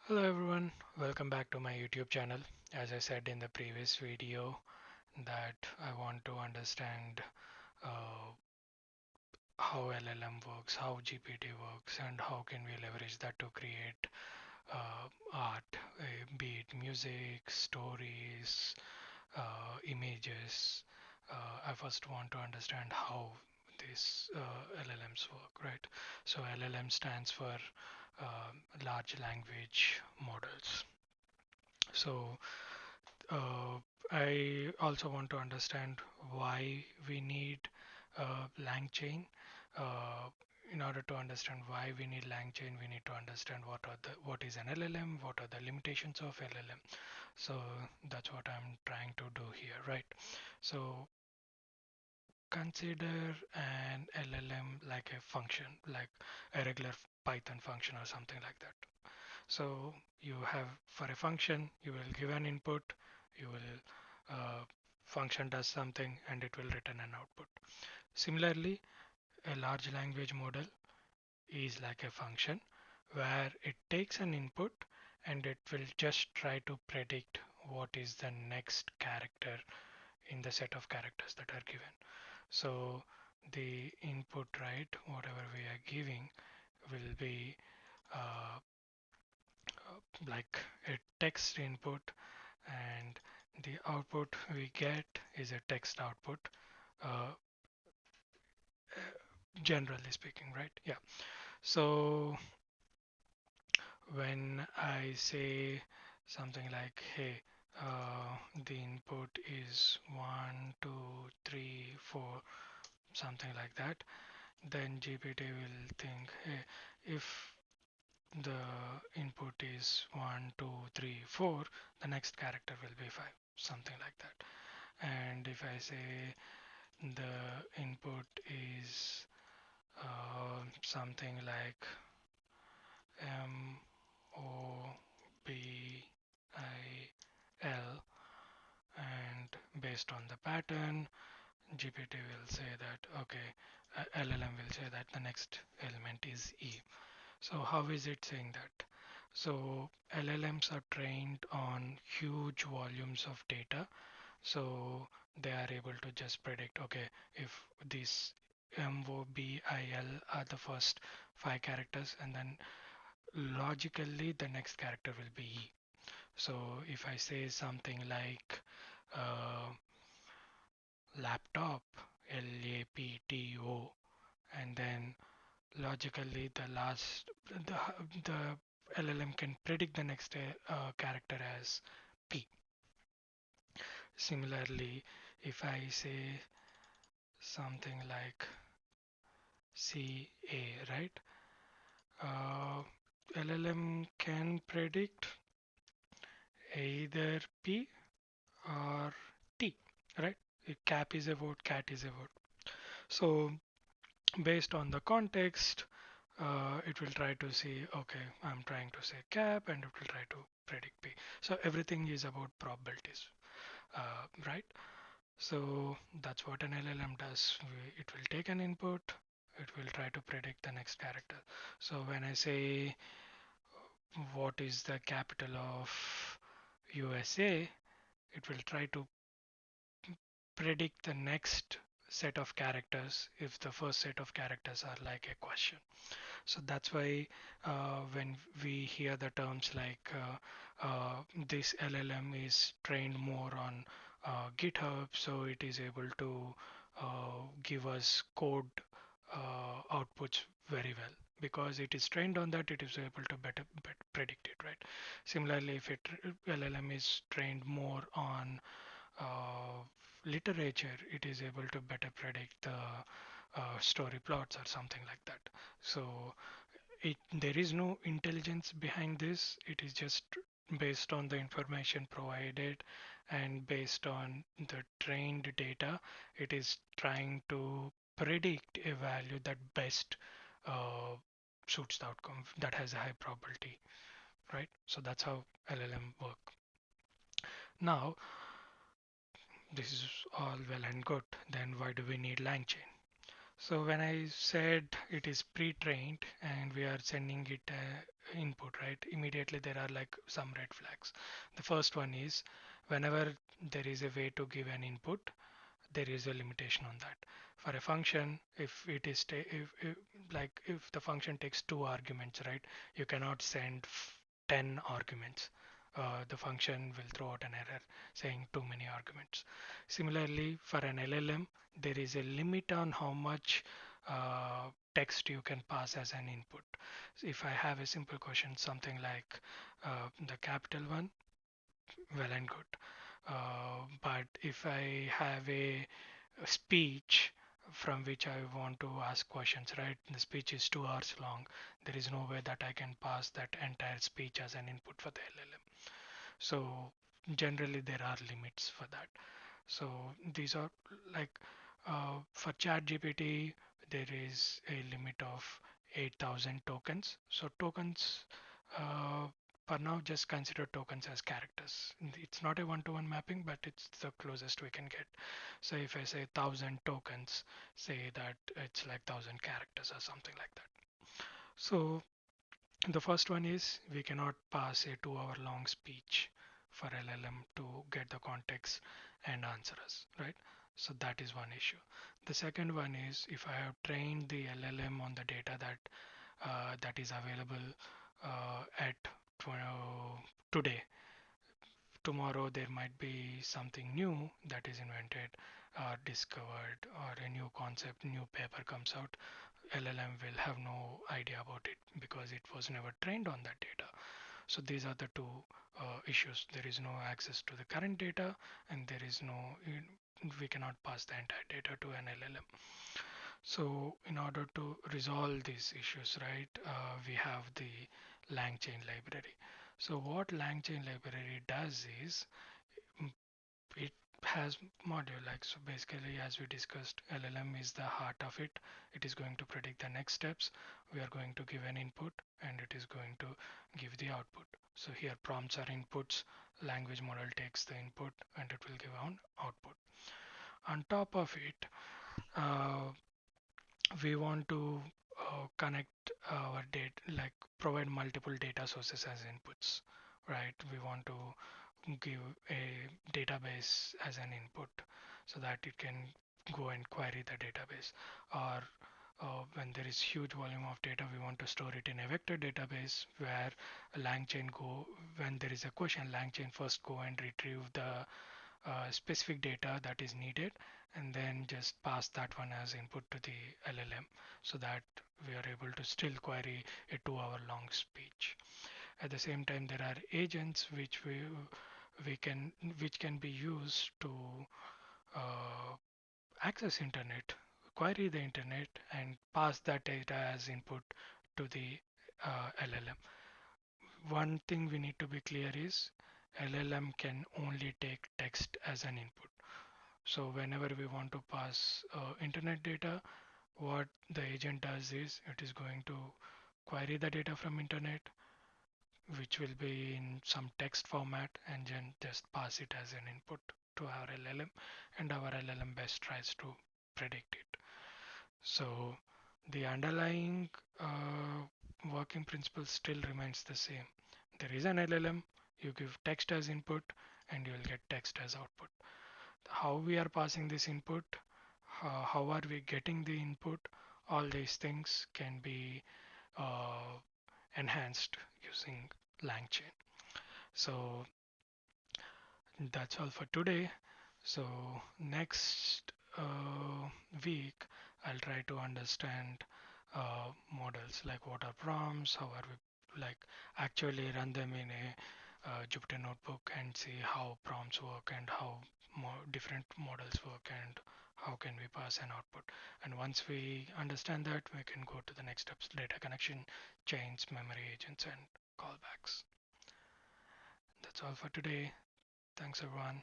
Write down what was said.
Hello everyone, welcome back to my YouTube channel. As I said in the previous video that I want to understand uh, how LLM works, how GPT works, and how can we leverage that to create art, be it music, stories, images. I first want to understand how these LLMs work, right? So LLM stands for large language models. So I also want to understand why we need LangChain. Uh, in order to understand why we need LangChain, we need to understand what is an LLM, what are the limitations of LLM. So that's what I'm trying to do here, right? So consider an LLM like a function, like a regular Python function or something like that. So you have for a function, you will give an input, you will function does something and it will return an output. Similarly, a large language model is like a function where it takes an input and it will just try to predict what is the next character in the set of characters that are given. So the input, right, whatever we are giving will be uh, like a text input, and the output we get is a text output, uh, generally speaking, right? Yeah. So when I say something like, hey, the input is 1, 2, 3, 4, something like that, then GPT will think, hey, if the input is 1, 2, 3, 4, the next character will be 5, something like that. And if I say the input is something like M O B I L, and based on the pattern, GPT will say that okay, LLM will say that the next element is E. So how is it saying that? So LLMs are trained on huge volumes of data, so they are able to just predict, okay, if these MOBIL are the first 5 characters, and then logically the next character will be E. So if I say something like uh, laptop, LAPTO, and then logically the, the LLM can predict the next character as P. Similarly, if I say something like CA, right? Uh, LLM can predict either P or T, right? If cap is a vote, cat is a vote. So based on the context, it will try to see, okay, I'm trying to say cap, and it will try to predict P. So everything is about probabilities, right? So that's what an LLM does. It will take an input, it will try to predict the next character. So when I say what is the capital of USA, it will try to predict the next set of characters if the first set of characters are like a question. So that's why when we hear the terms like this LLM is trained more on GitHub, so it is able to give us code outputs very well. Because it is trained on that, it is able to better predict it, right? Similarly, if LLM is trained more on uh, literature, it is able to better predict the story plots or something like that. So there is no intelligence behind this. It is just based on the information provided and based on the trained data. It is trying to predict a value that best uh, suits the outcome that has a high probability, right? So that's how LLM work. Now, this is all well and good. Then why do we need LangChain? So when I said it is pre-trained and we are sending it input, right? Immediately there are like some red flags. The first one is whenever there is a way to give an input, there is a limitation on that. For a function, if it is if like if the function takes two arguments, right, you cannot send 10 arguments. The function will throw out an error saying too many arguments. Similarly, for an LLM, there is a limit on how much text you can pass as an input. So if I have a simple question, something like the capital one, well and good. But if I have a speech from which I want to ask questions, right? The speech is 2 hours long. There is no way that I can pass that entire speech as an input for the LLM. So generally there are limits for that. So these are like for ChatGPT, there is a limit of 8,000 tokens. So tokens, uh, for now, just consider tokens as characters. It's not a one-to-one mapping, but it's the closest we can get. So if I say 1,000 tokens, say that it's like 1,000 characters or something like that. So the first one is we cannot pass a 2 hour long speech for LLM to get the context and answer us, right? So that is one issue. The second one is if I have trained the LLM on the data that is available at today, tomorrow there might be something new that is invented or discovered or a new concept, new paper comes out. LLM will have no idea about it because it was never trained on that data. So these are the two issues. There is no access to the current data, and there is no, we cannot pass the entire data to an LLM. So in order to resolve these issues, right, we have the LangChain library. So what LangChain library does is mm, it has module like so basically as we discussed LLM is the heart of it. It is going to predict the next steps. We are going to give an input and it is going to give the output. So here prompts are inputs, language model takes the input and it will give an output. On top of it, uh, we want to connect our data, like provide multiple data sources as inputs, right? We want to give a database as an input so that it can go and query the database. Or when there is huge volume of data, we want to store it in a vector database where LangChain go, when there is a question, LangChain first go and retrieve the specific data that is needed and then just pass that one as input to the LLM so that we are able to still query a 2 hour long speech. At the same time, there are agents we can which can be used to uh, access internet, query the internet, and pass that data as input to the LLM. One thing we need to be clear is LLM can only take text as an input. So whenever we want to pass internet data, what the agent does is it is going to query the data from internet, which will be in some text format, and then just pass it as an input to our LLM, and our LLM best tries to predict it. So the underlying working principle still remains the same. There is an LLM, you give text as input, and you will get text as output. How we are passing this input, how are we getting the input, all these things can be uh, enhanced using LangChain. So that's all for today. So next week, I'll try to understand models like what are prompts, how are we like actually run them in a Jupyter notebook and see how prompts work and how different models work and how can we pass an output. And once we understand that, we can go to the next steps: data connection, chains, memory agents, and callbacks. That's all for today. Thanks everyone.